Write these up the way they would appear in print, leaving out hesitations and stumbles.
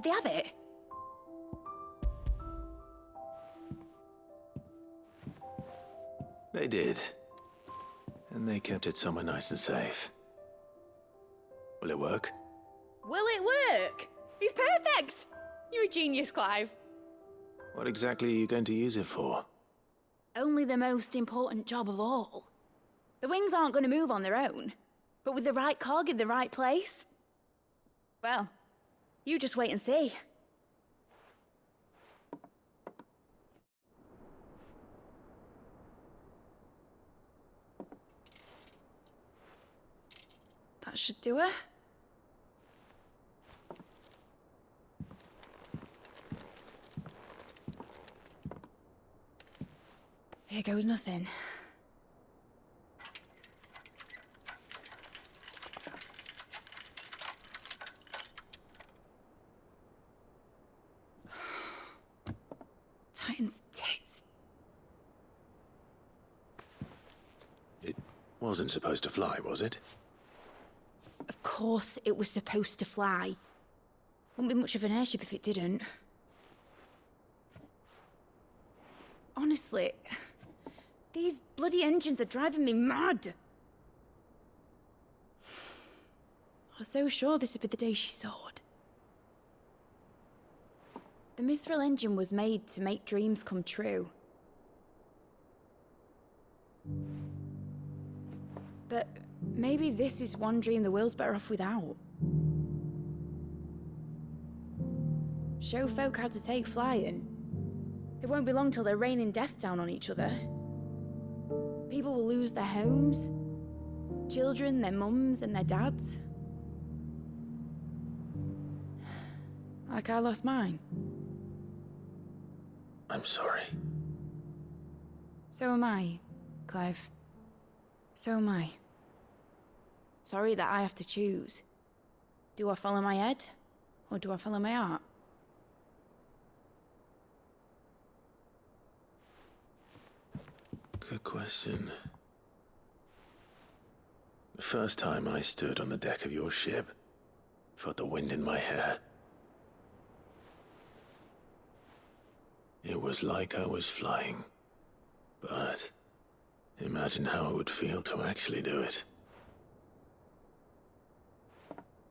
Did they have it? They did. And they kept it somewhere nice and safe. Will it work? Will it work? He's perfect! You're a genius, Clive. What exactly are you going to use it for? Only the most important job of all. The wings aren't going to move on their own. But with the right cog in the right place... well, you just wait and see. That should do it. Here goes nothing. Titan's tits. It wasn't supposed to fly, was it? Of course it was supposed to fly. Wouldn't be much of an airship if it didn't. Honestly, these bloody engines are driving me mad. I was so sure this would be the day she soared. The Mithril engine was made to make dreams come true. But maybe this is one dream the world's better off without. Show folk how to take flying. It won't be long till they're raining death down on each other. People will lose their homes, children, their mums and their dads. Like I lost mine. I'm sorry. So am I, Clive. So am I. Sorry that I have to choose. Do I follow my head, or do I follow my heart? Good question. The first time I stood on the deck of your ship, felt the wind in my hair. It was like I was flying. But imagine how it would feel to actually do it.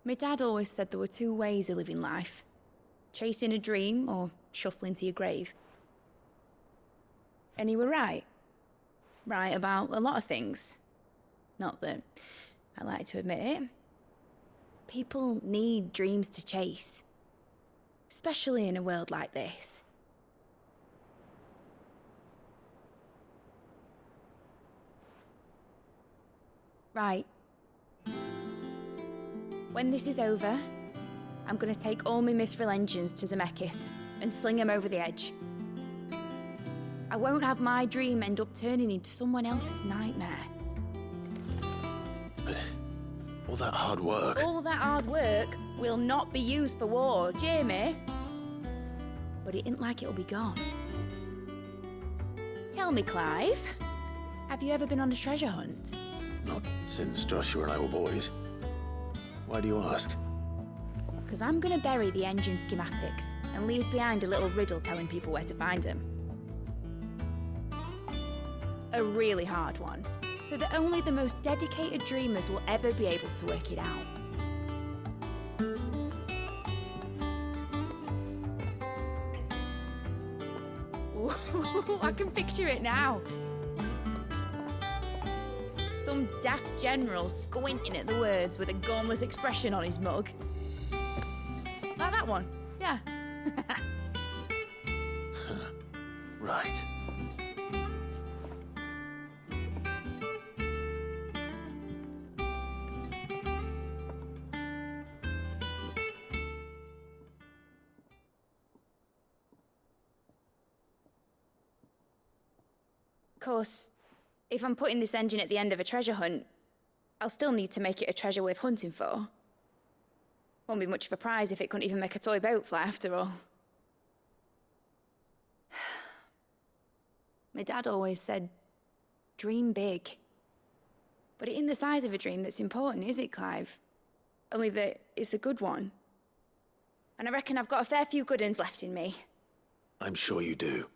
My dad always said there were two ways of living life. Chasing a dream or shuffling to your grave. And he were right. Right about a lot of things. Not that I like to admit it. People need dreams to chase. Especially in a world like this. Right. When this is over, I'm gonna take all my Mithril engines to Zemeckis and sling them over the edge. I won't have my dream end up turning into someone else's nightmare. But all that hard work... All that hard work will not be used for war, Jamie. But it ain't like it'll be gone. Tell me, Clive, have you ever been on a treasure hunt? Not since Joshua and I were boys. Why do you ask? Because I'm gonna bury the engine schematics and leave behind a little riddle telling people where to find them. A really hard one, so that only the most dedicated dreamers will ever be able to work it out. Ooh, I can picture it now. Some daft general squinting at the words with a gormless expression on his mug. Like that one, yeah. Right. Of course, if I'm putting this engine at the end of a treasure hunt, I'll still need to make it a treasure worth hunting for. Won't be much of a prize if it couldn't even make a toy boat fly after all. My dad always said, dream big. But it ain't the size of a dream that's important, is it, Clive? Only that it's a good one. and I reckon I've got a fair few good uns left in me. I'm sure you do.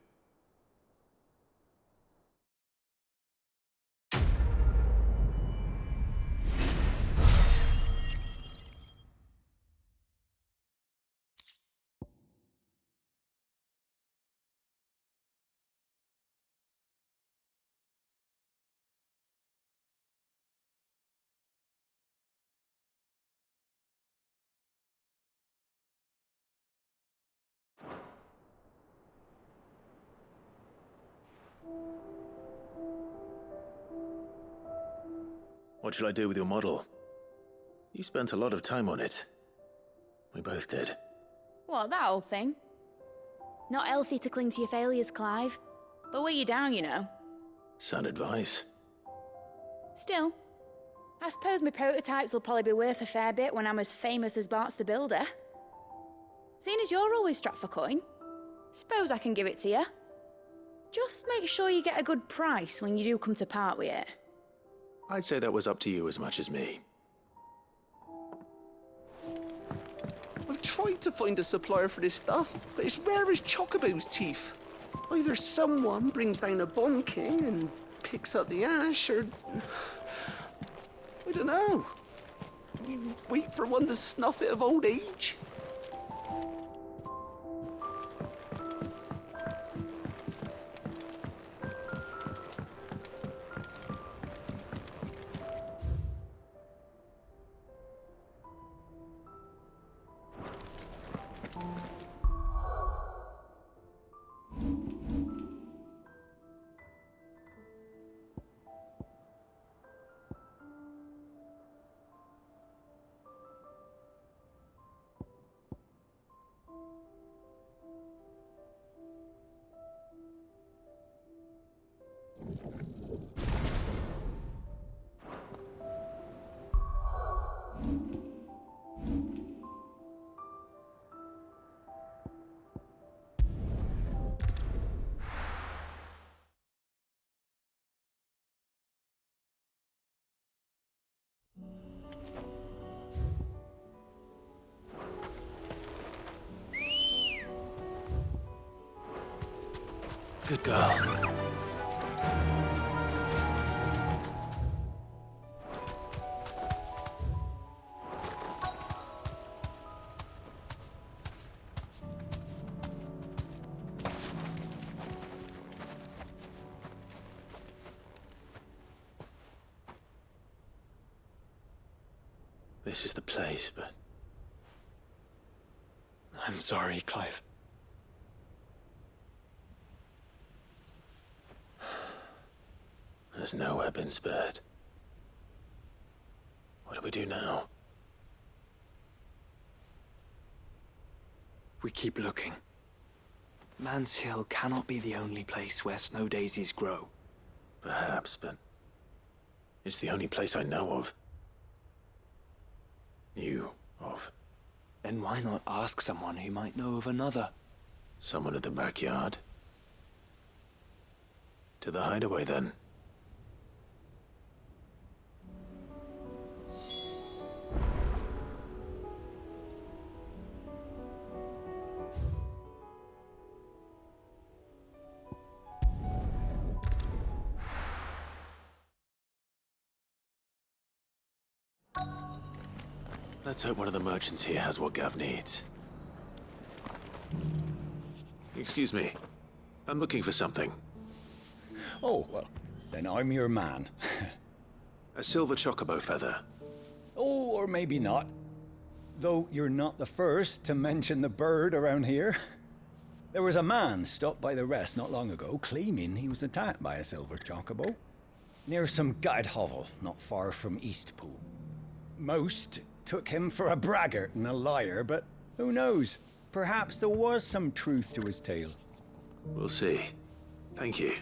What shall I do with your model? You spent a lot of time on it. We both did. What, that old thing? Not healthy to cling to your failures, Clive. They'll weigh you down, you know. Sound advice. Still, I suppose my prototypes will probably be worth a fair bit when I'm as famous as Bart's the Builder. Seeing as you're always strapped for coin, suppose I can give it to you. Just make sure you get a good price when you do come to part with it. I'd say that was up to you as much as me. I've tried to find a supplier for this stuff, but it's rare as Chocobo's teeth. Either someone brings down a Bond King and picks up the ash, or... I don't know. You wait for one to snuff it of old age. Good girl. This is the place, but... I'm sorry, Clive. There's nowhere been spared. What do we do now? We keep looking. Man's Hill cannot be the only place where snow daisies grow. Perhaps, but... it's the only place I know of. Knew of. Then why not ask someone who might know of another? Someone at the backyard? To the hideaway, then. Let's hope one of the merchants here has what Gav needs. Excuse me. I'm looking for something. Oh, well, then I'm your man. A silver chocobo feather. Oh, or maybe not. Though you're not the first to mention the bird around here. There was a man stopped by the rest not long ago claiming he was attacked by a silver chocobo. Near some gutted hovel not far from Eastpool. Most took him for a braggart and a liar, but who knows? Perhaps there was some truth to his tale. We'll see. Thank you.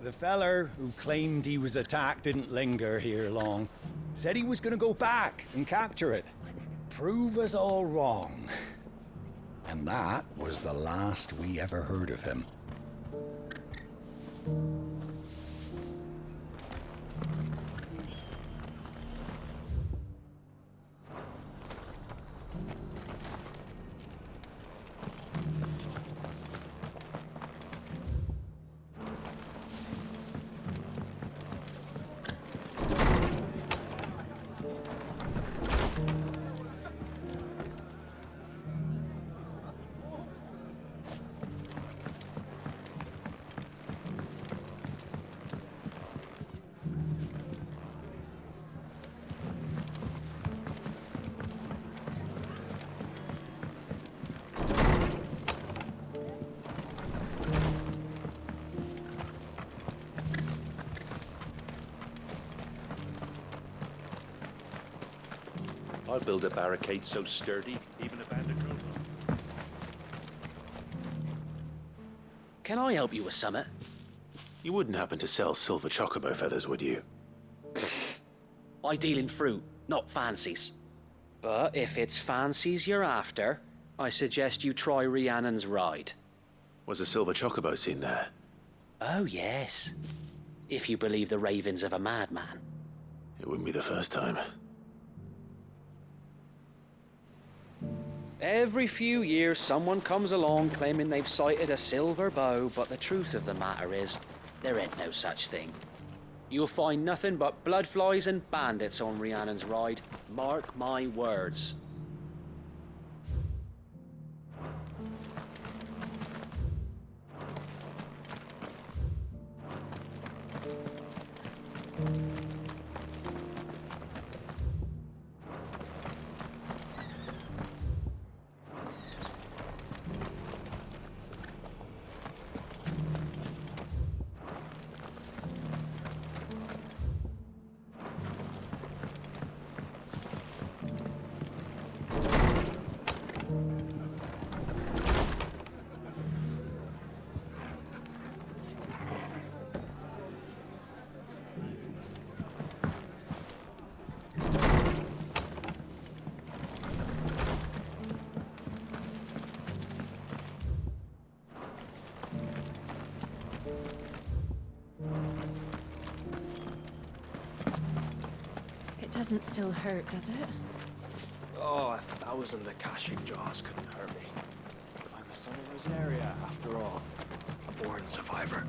The feller who claimed he was attacked didn't linger here long. Said he was gonna go back and capture it. Prove us all wrong. And that was the last we ever heard of him. I'll build a barricade so sturdy, even a bandit will. Can I help you with summit? You wouldn't happen to sell silver chocobo feathers, would you? I deal in fruit, not fancies. But if it's fancies you're after, I suggest you try Rhiannon's ride. Was a silver chocobo seen there? Oh, yes. If you believe the ravings of a madman. It wouldn't be the first time. Every few years, someone comes along claiming they've sighted a silver bow, but the truth of the matter is, there ain't no such thing. You'll find nothing but bloodflies and bandits on Rhiannon's ride. Mark my words. It doesn't still hurt, does it? Oh, 1,000 of the cashing jaws couldn't hurt me. I'm a son of Rosaria, after all. A born survivor.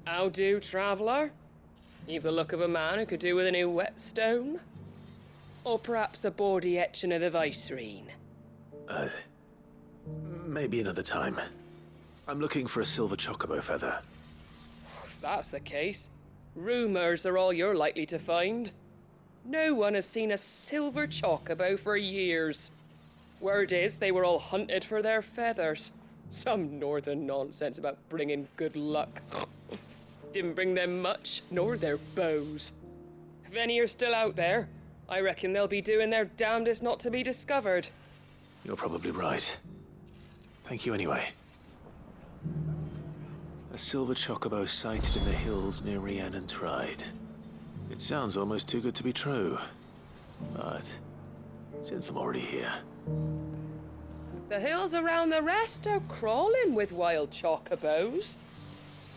How do, traveller? You've the look of a man who could do with a new whetstone. Or perhaps a bawdy etching of the Vicerine. Maybe another time. I'm looking for a silver chocobo feather. If that's the case, rumours are all you're likely to find. No one has seen a silver chocobo for years. Word is they were all hunted for their feathers. Some northern nonsense about bringing good luck. Didn't bring them much, nor their bows. If any are still out there, I reckon they'll be doing their damnedest not to be discovered. You're probably right. Thank you anyway. A silver chocobo sighted in the hills near Rhiannon's Ride. It sounds almost too good to be true. But since I'm already here... The hills around the rest are crawling with wild chocobos.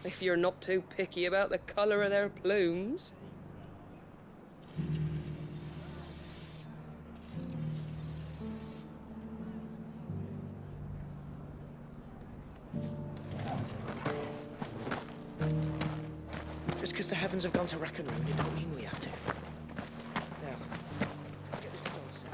If you're not too picky about the colour of their plumes. Just because the heavens have gone to rack and ruin, it don't mean we have to. Now, let's get this stone set.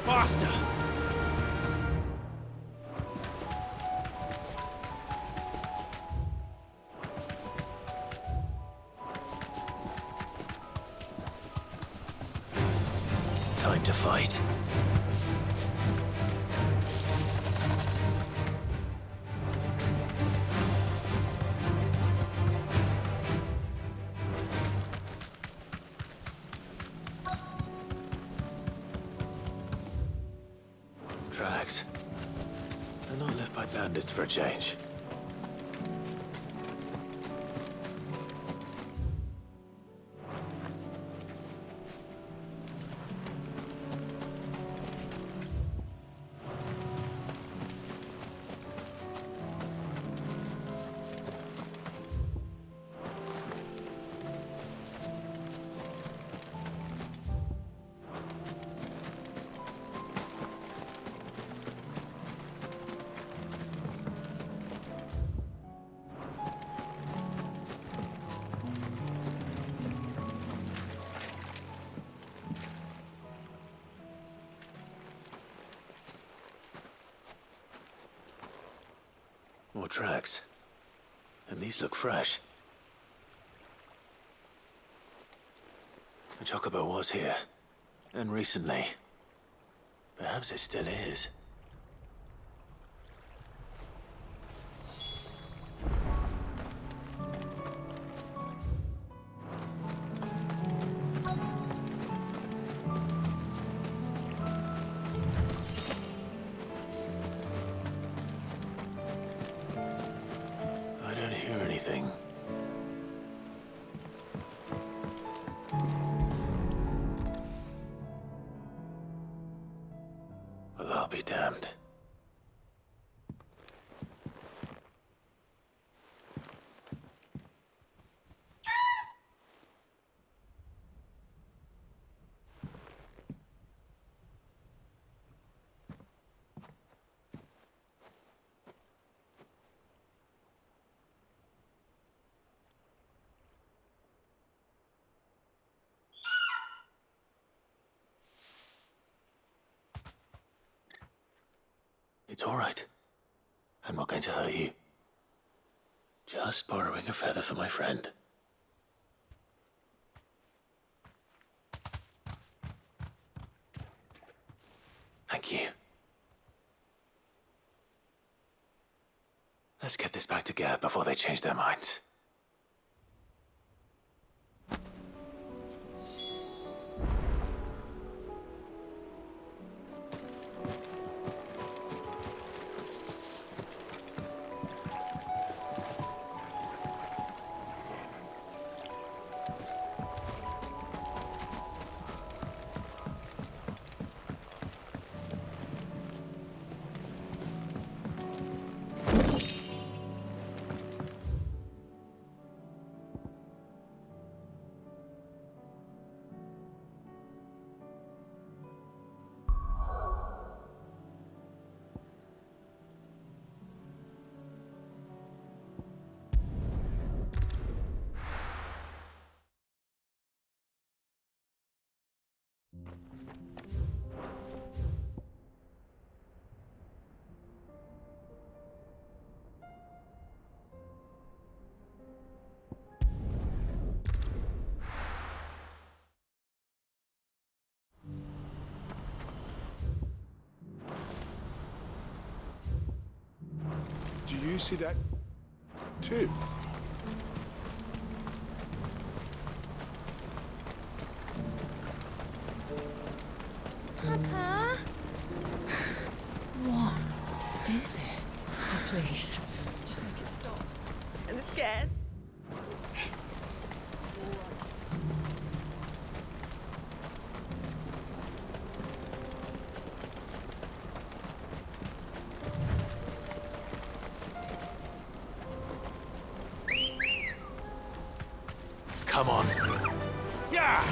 Faster! Time to fight. Tracks. They're not left by bandits for a change. More tracks. And these look fresh. The chocobo was here. And recently. Perhaps it still is. I don't hear anything. Well, I'll be damned. It's all right. I'm not going to hurt you. Just borrowing a feather for my friend. Thank you. Let's get this back to Gav before they change their minds. Do you see that too? Papa? What is it? Oh, please. Just make it stop. I'm scared. Come on. Yeah!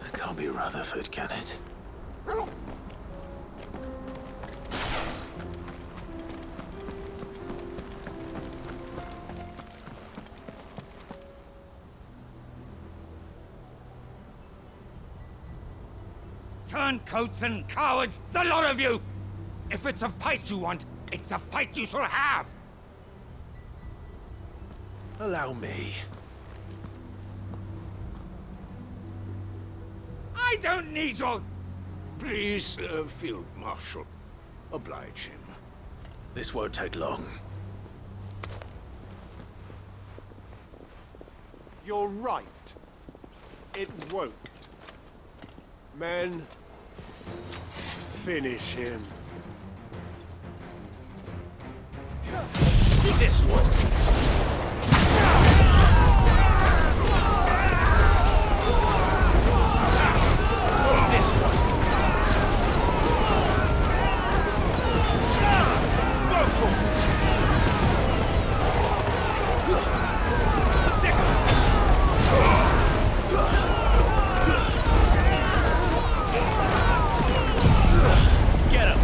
That can't be Rutherford, can it? Turncoats and cowards, the lot of you! If it's a fight you want, it's a fight you shall have! Allow me. I don't need your... Please, Field Marshal, oblige him. This won't take long. You're right. It won't. Men, finish him. This one. This one. Get him.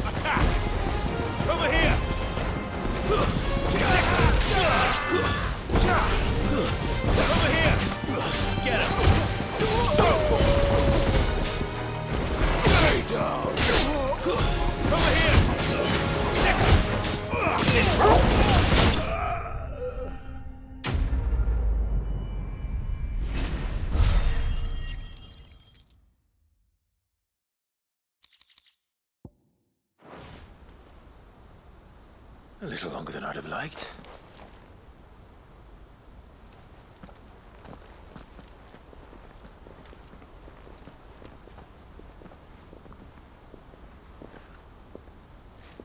Attack! Over here! Over here! Get him! Stay down! Over here! This A little longer than I'd have liked.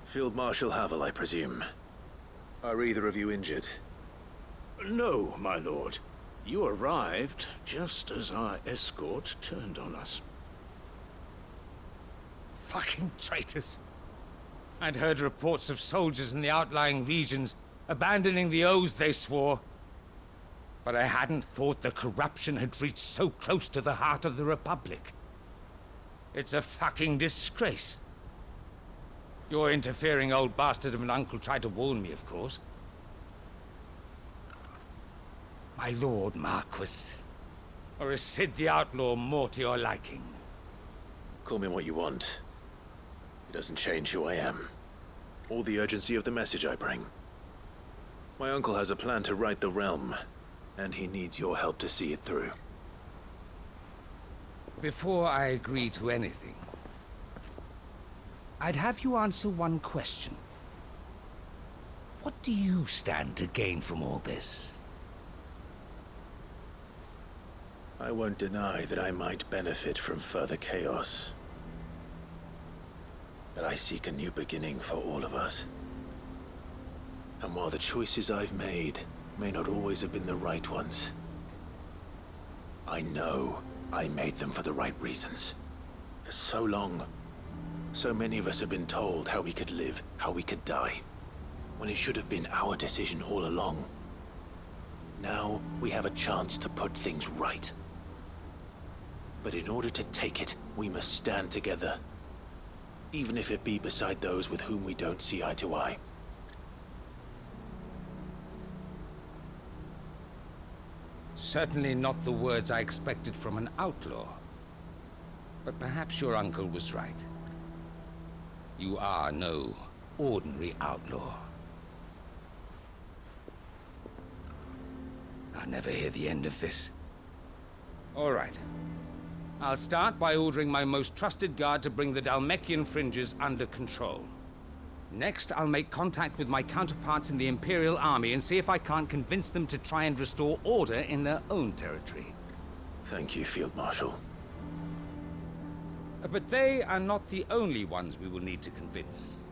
Field Marshal Havel, I presume. Are either of you injured? No, my lord. You arrived just as our escort turned on us. Fucking traitors. I'd heard reports of soldiers in the outlying regions abandoning the oaths they swore. But I hadn't thought the corruption had reached so close to the heart of the Republic. It's a fucking disgrace. Your interfering old bastard of an uncle tried to warn me, of course. My lord Marquis. Or is Sid the Outlaw more to your liking? Call me what you want. It doesn't change who I am, or the urgency of the message I bring. My uncle has a plan to right the realm, and he needs your help to see it through. Before I agree to anything, I'd have you answer one question. What do you stand to gain from all this? I won't deny that I might benefit from further chaos. But I seek a new beginning for all of us. And while the choices I've made may not always have been the right ones, I know I made them for the right reasons. For so long, so many of us have been told how we could live, how we could die, when it should have been our decision all along. Now we have a chance to put things right. But in order to take it, we must stand together. Even if it be beside those with whom we don't see eye to eye. Certainly not the words I expected from an outlaw. But perhaps your uncle was right. You are no ordinary outlaw. I'll never hear the end of this. All right. I'll start by ordering my most trusted guard to bring the Dalmekian fringes under control. Next, I'll make contact with my counterparts in the Imperial Army and see if I can't convince them to try and restore order in their own territory. Thank you, Field Marshal. But they are not the only ones we will need to convince.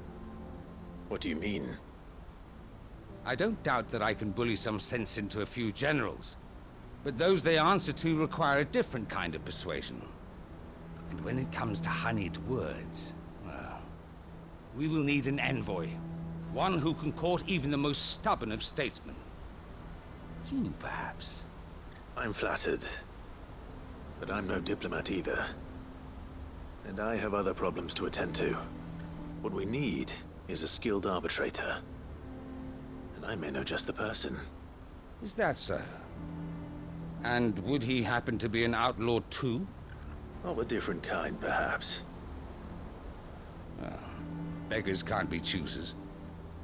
What do you mean? I don't doubt that I can bully some sense into a few generals. But those they answer to require a different kind of persuasion. And when it comes to honeyed words, well, we will need an envoy. One who can court even the most stubborn of statesmen. You, perhaps. I'm flattered. But I'm no diplomat either. And I have other problems to attend to. What we need is a skilled arbitrator. And I may know just the person. Is that so? And would he happen to be an outlaw too? Of a different kind, perhaps. Beggars can't be choosers.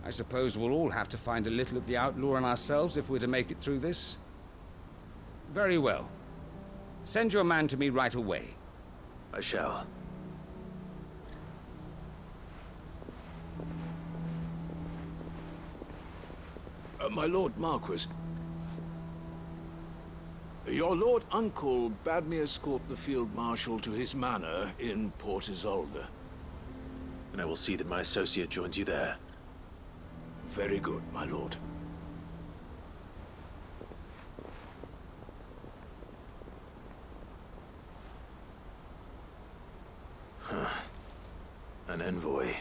I suppose we'll all have to find a little of the outlaw in ourselves if we're to make it through this. Very well. Send your man to me right away. I shall. My Lord Marquis. Your Lord Uncle bade me escort the Field Marshal to his manor in Port Isolde. And I will see that my associate joins you there. Very good, my lord. An envoy.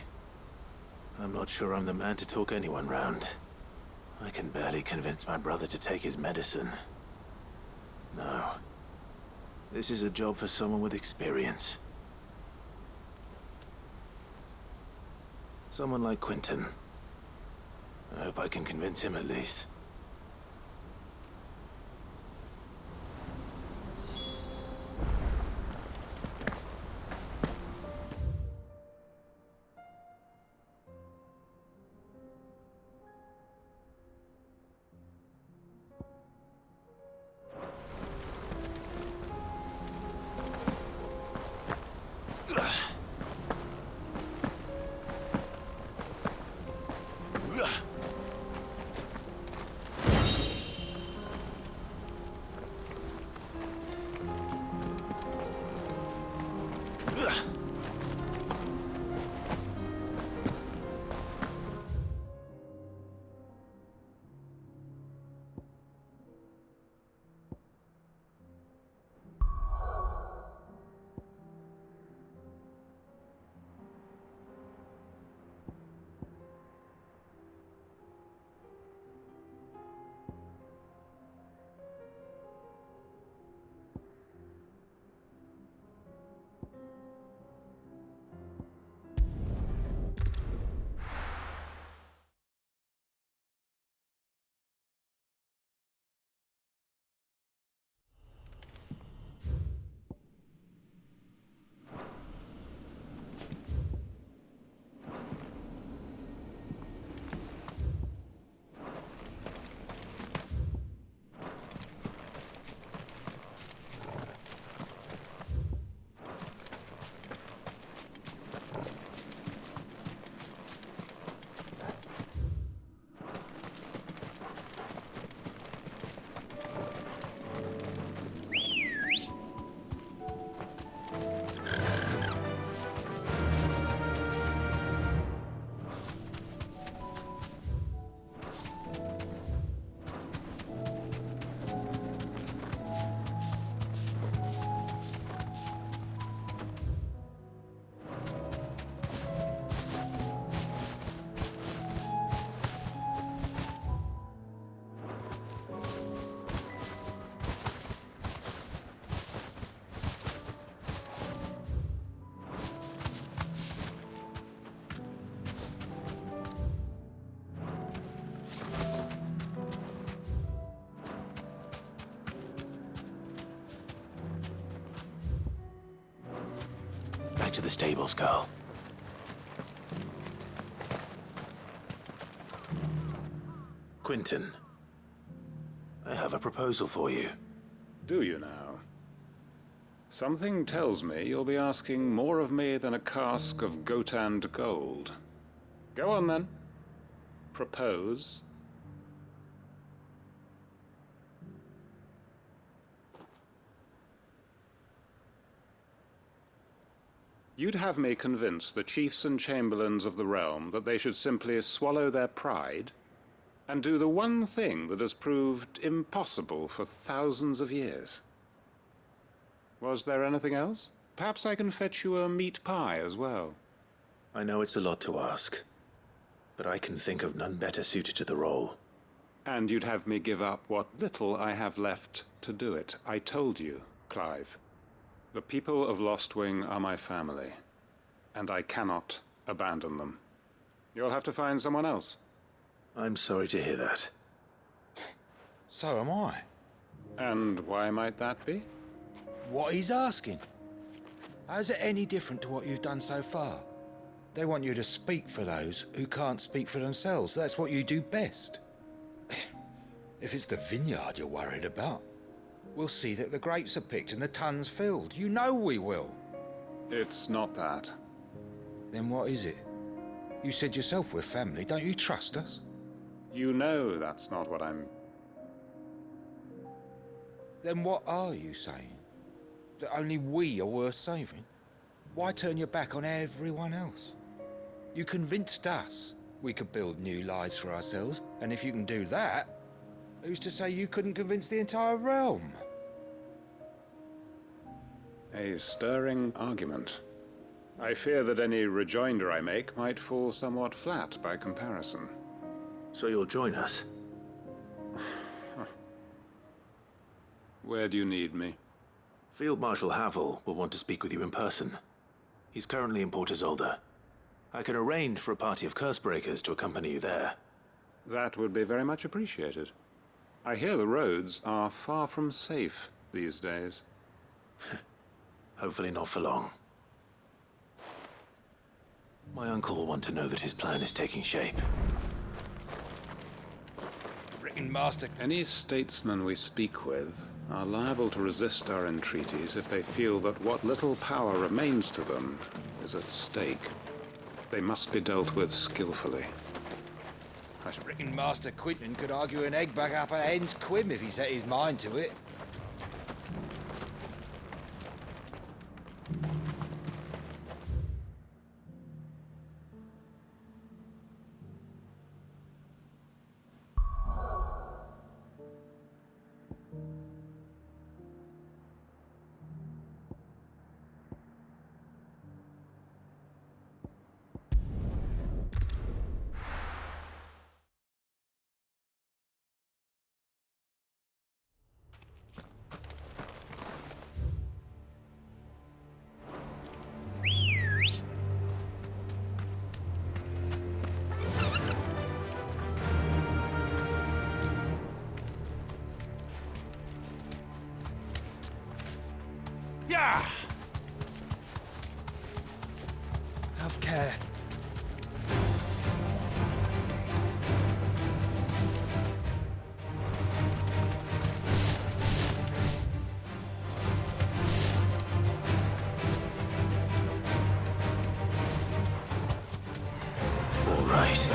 I'm not sure I'm the man to talk anyone round. I can barely convince my brother to take his medicine. No. This is a job for someone with experience. Someone like Quentin. I hope I can convince him at least. Back to the stables, girl. Quentin, I have a proposal for you. Do you now? Something tells me you'll be asking more of me than a cask of Gotand gold. Go on then. Propose. You'd have me convince the chiefs and chamberlains of the realm that they should simply swallow their pride and do the one thing that has proved impossible for thousands of years. Was there anything else? Perhaps I can fetch you a meat pie as well. I know it's a lot to ask, but I can think of none better suited to the role. And you'd have me give up what little I have left to do it. I told you, Clive. The people of Lostwing are my family, and I cannot abandon them. You'll have to find someone else. I'm sorry to hear that. So am I. And why might that be? What he's asking. How's it any different to what you've done so far? They want you to speak for those who can't speak for themselves. That's what you do best. If it's the vineyard you're worried about, we'll see that the grapes are picked and the tons filled. You know we will. It's not that. Then what is it? You said yourself we're family. Don't you trust us? You know that's not what I'm... Then what are you saying? That only we are worth saving? Why turn your back on everyone else? You convinced us we could build new lives for ourselves, and if you can do that, who's to say you couldn't convince the entire realm? A stirring argument. I fear that any rejoinder I make might fall somewhat flat by comparison. So you'll join us? Where do you need me? Field Marshal Havel will want to speak with you in person. He's currently in Port Isolde. I can arrange for a party of Cursebreakers to accompany you there. That would be very much appreciated. I hear the roads are far from safe these days. Hopefully not for long. My uncle will want to know that his plan is taking shape. Written master. Any statesmen we speak with are liable to resist our entreaties if they feel that what little power remains to them is at stake. They must be dealt with skillfully. I reckon Master Quinton could argue an egg back up a hen's quim if he set his mind to it. Yeah! Have care. All right.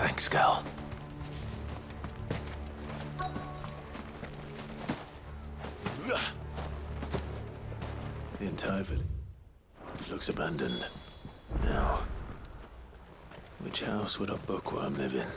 Thanks, Gal. The entire village looks abandoned. Now, which house would a bookworm live in?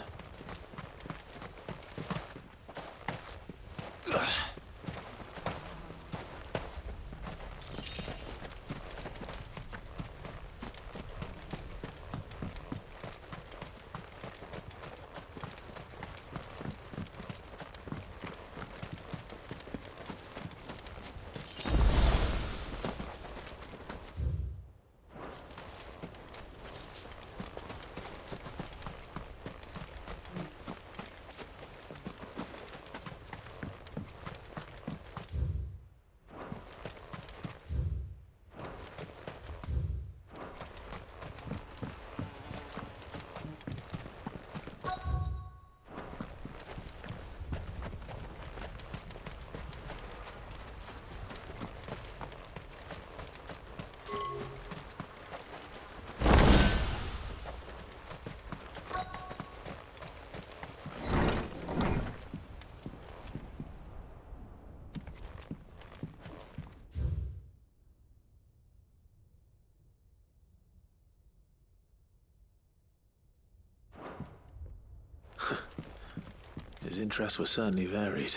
His interests were certainly varied.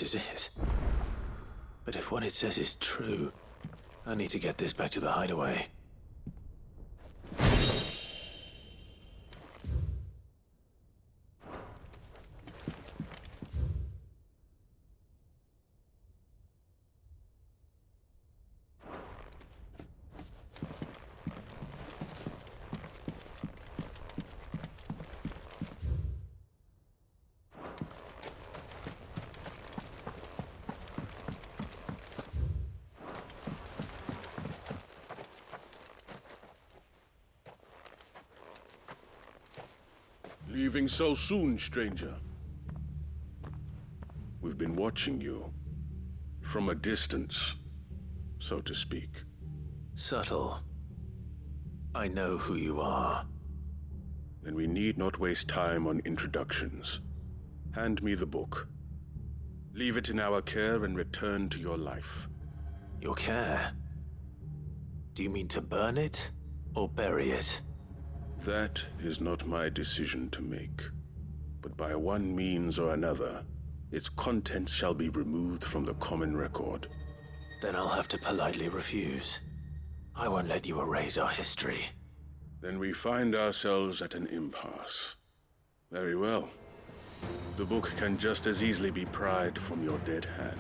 this is it. But if what it says is true, I need to get this back to the hideaway. Leaving so soon, stranger? We've been watching you. From a distance, so to speak. Subtle. I know who you are. Then we need not waste time on introductions. Hand me the book. Leave it in our care and return to your life. Your care? Do you mean to burn it or bury it? That is not my decision to make. But by one means or another, its contents shall be removed from the common record. Then I'll have to politely refuse. I won't let you erase our history. Then we find ourselves at an impasse. Very well. The book can just as easily be pried from your dead hand.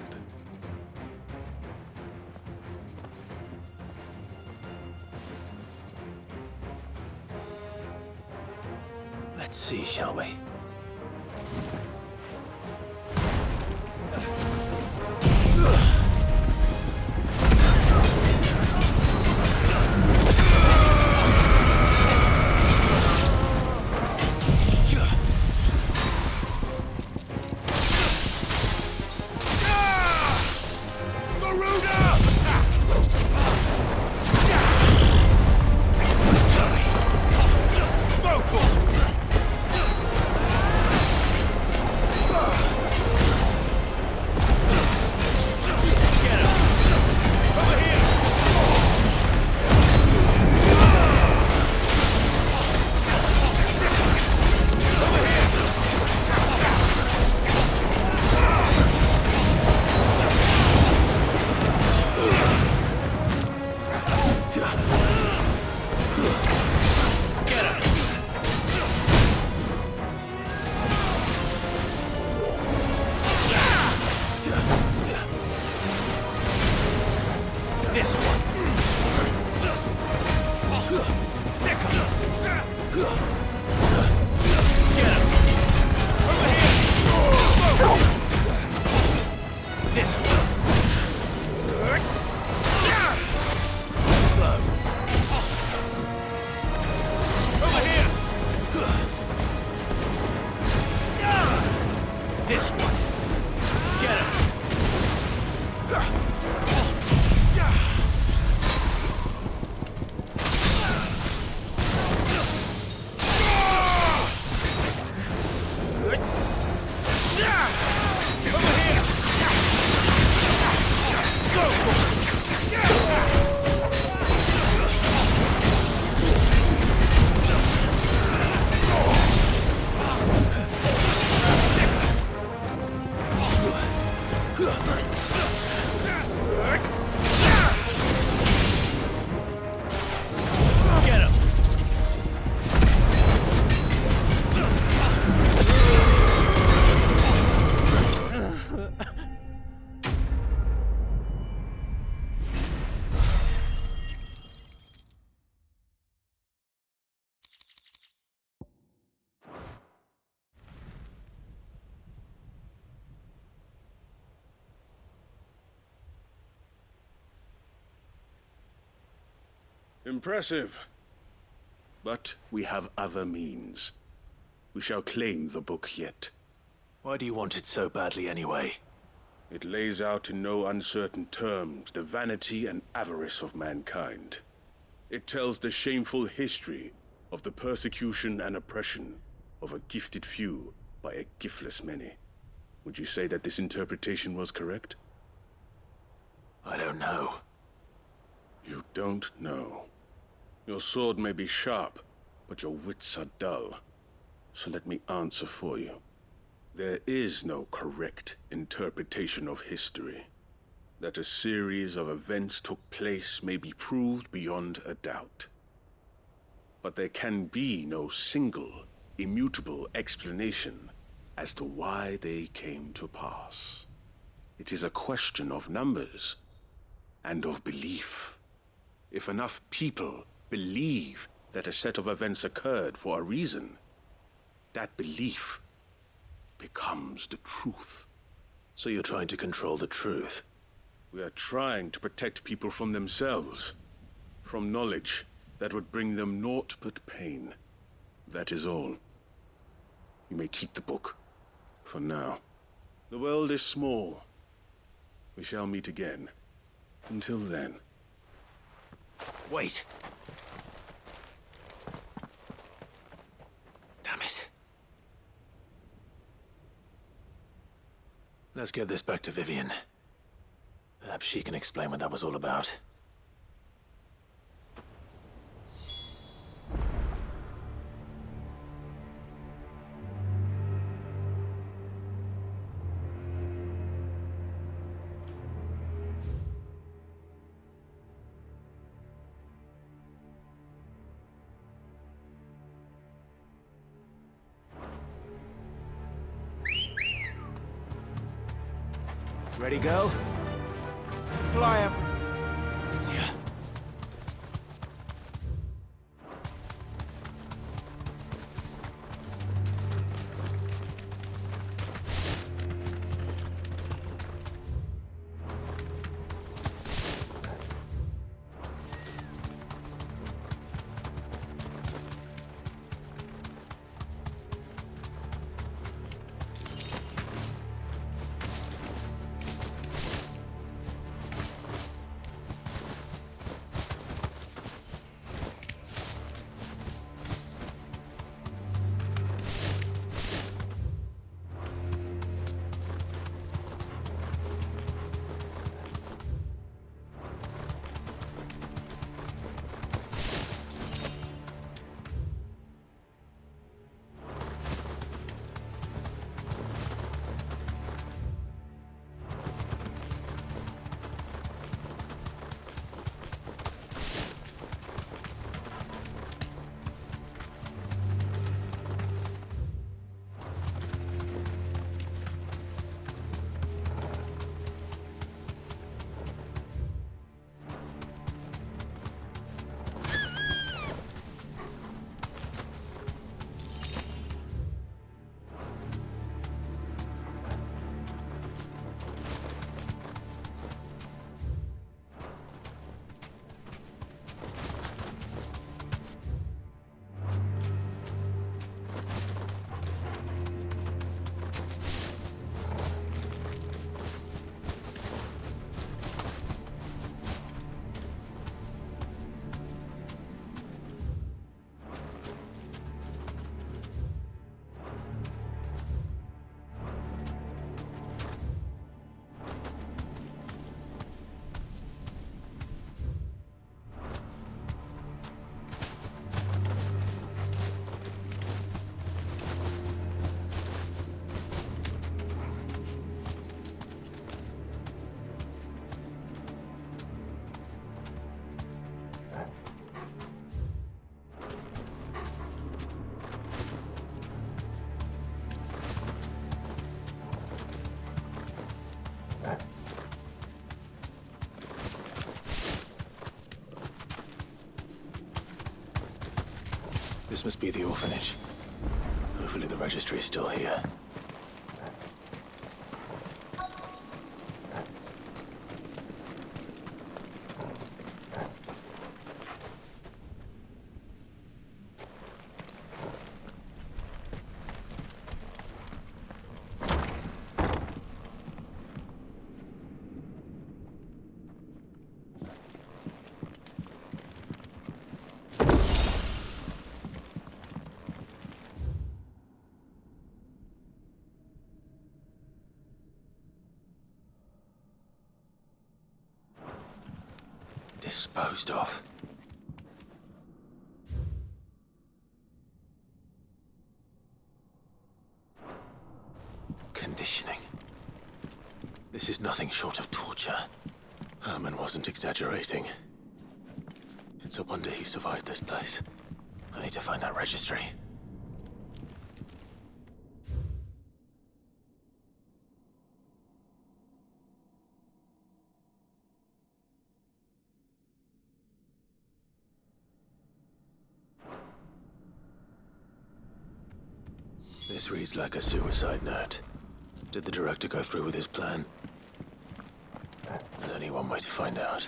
Let's see, shall we? Impressive. But we have other means. We shall claim the book yet. Why do you want it so badly anyway? It lays out in no uncertain terms the vanity and avarice of mankind. It tells the shameful history of the persecution and oppression of a gifted few by a giftless many. Would you say that this interpretation was correct? I don't know. You don't know. Your sword may be sharp, but your wits are dull. So let me answer for you. There is no correct interpretation of history. That a series of events took place may be proved beyond a doubt. But there can be no single, immutable explanation as to why they came to pass. It is a question of numbers and of belief. If enough people believe that a set of events occurred for a reason, that belief becomes the truth. So you're trying to control the truth? We are trying to protect people from themselves, from knowledge that would bring them naught but pain. That is all. You may keep the book, for now. The world is small. We shall meet again. Until then. Wait! Damn it. Let's get this back to Vivian. Perhaps she can explain what that was all about. Ready, go? Fly everything. See ya. This must be the orphanage. Hopefully the registry is still here. Disposed of. short of torture. Herman wasn't exaggerating. It's a wonder he survived this place. I need to find that registry. This reads like a suicide note. Did the director go through with his plan? There's only one way to find out.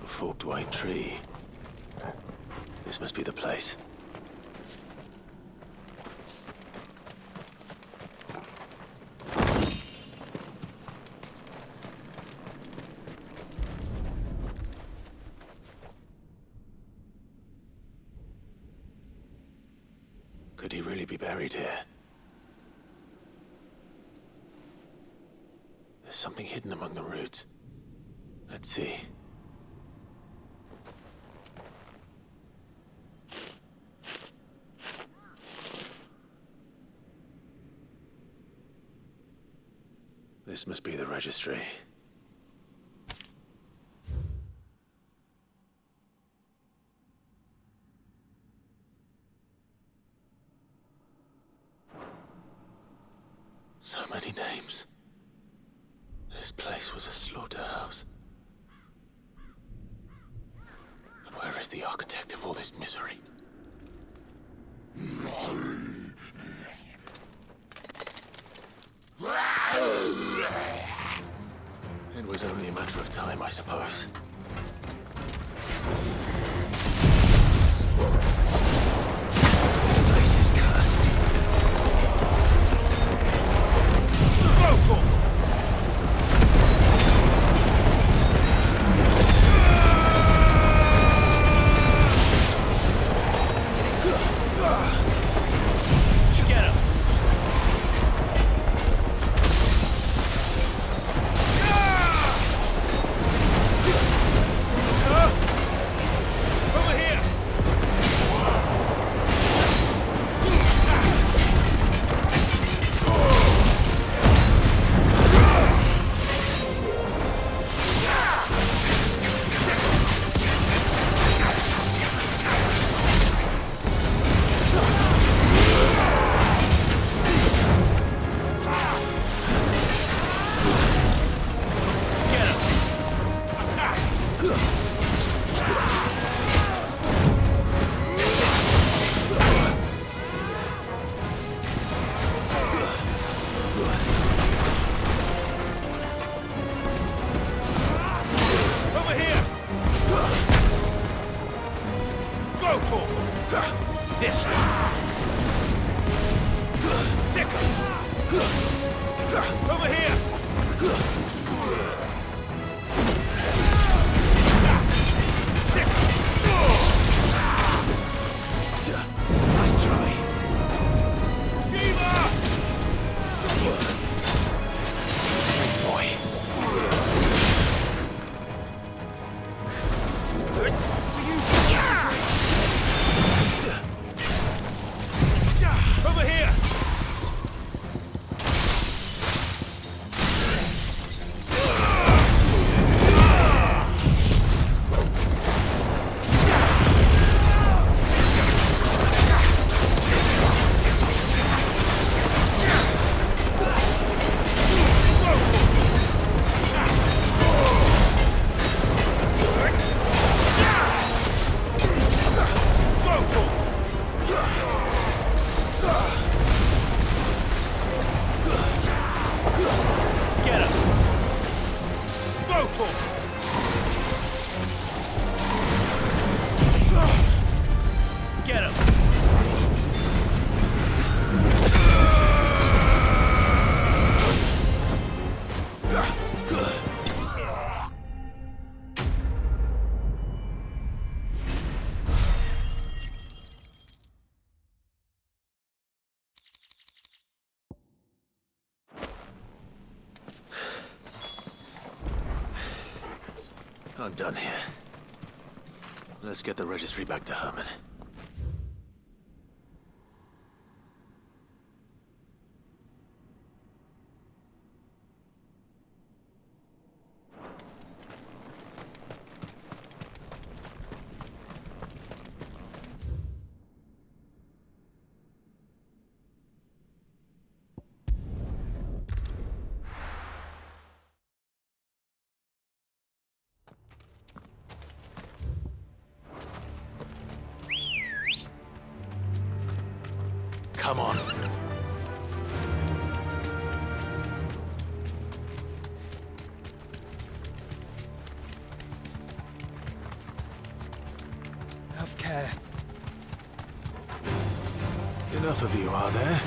Forked white tree. This must be the place. Could he really be buried here? There's something hidden among the roots. Let's see. This must be the registry. So many names. This place was a slaughterhouse. But where is the architect of all this misery? It was only a matter of time, I suppose. This place is cursed. Get him! Vocal! This way! Sickle! Over here! Nice try. Shiva! Thanks, boy. Over here! Get him! Vocal! Get him! I'm done here. Let's get the registry back to Herman. Come on. Have care. Enough of you, are there?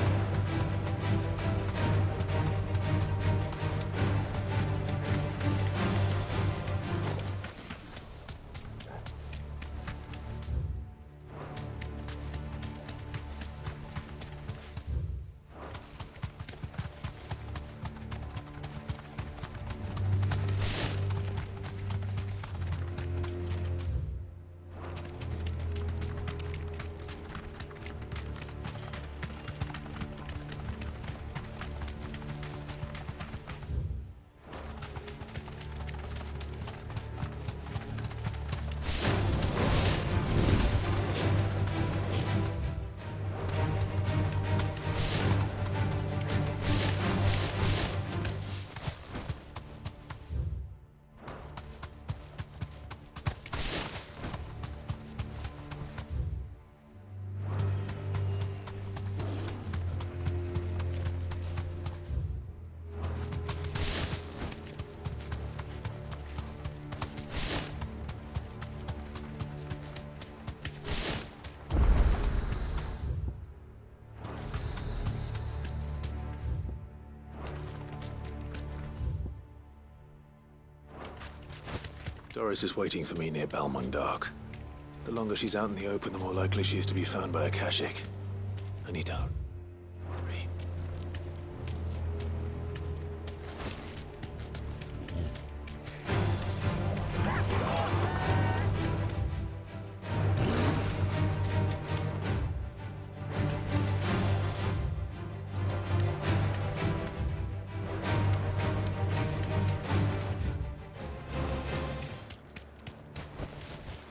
Doris is waiting for me near Balmung Dock. The longer she's out in the open, the more likely she is to be found by a Kashik. I need to hurry.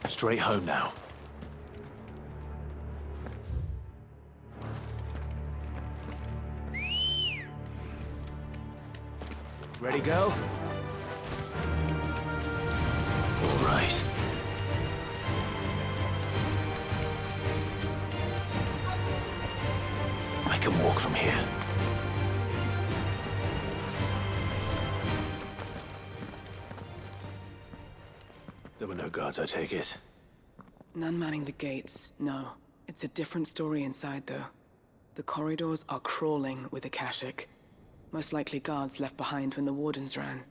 Straight home now. Ready, go? All right. I can walk from here. There were no guards, I take it. None manning the gates, no. It's a different story inside, though. The corridors are crawling with Akashic. Most likely guards left behind when the Wardens ran.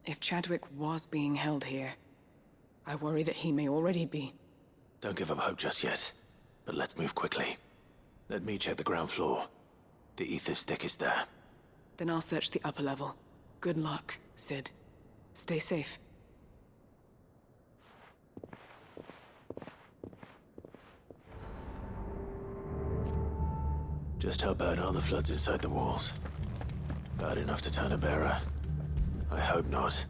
If Chadwick was being held here, I worry that he may already be. Don't give up hope just yet, but let's move quickly. Let me check the ground floor. The ether stick is there. Then I'll search the upper level. Good luck, Sid. Stay safe. Just how bad are the floods inside the walls? Bad enough to turn a bearer? I hope not.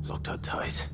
Locked up tight.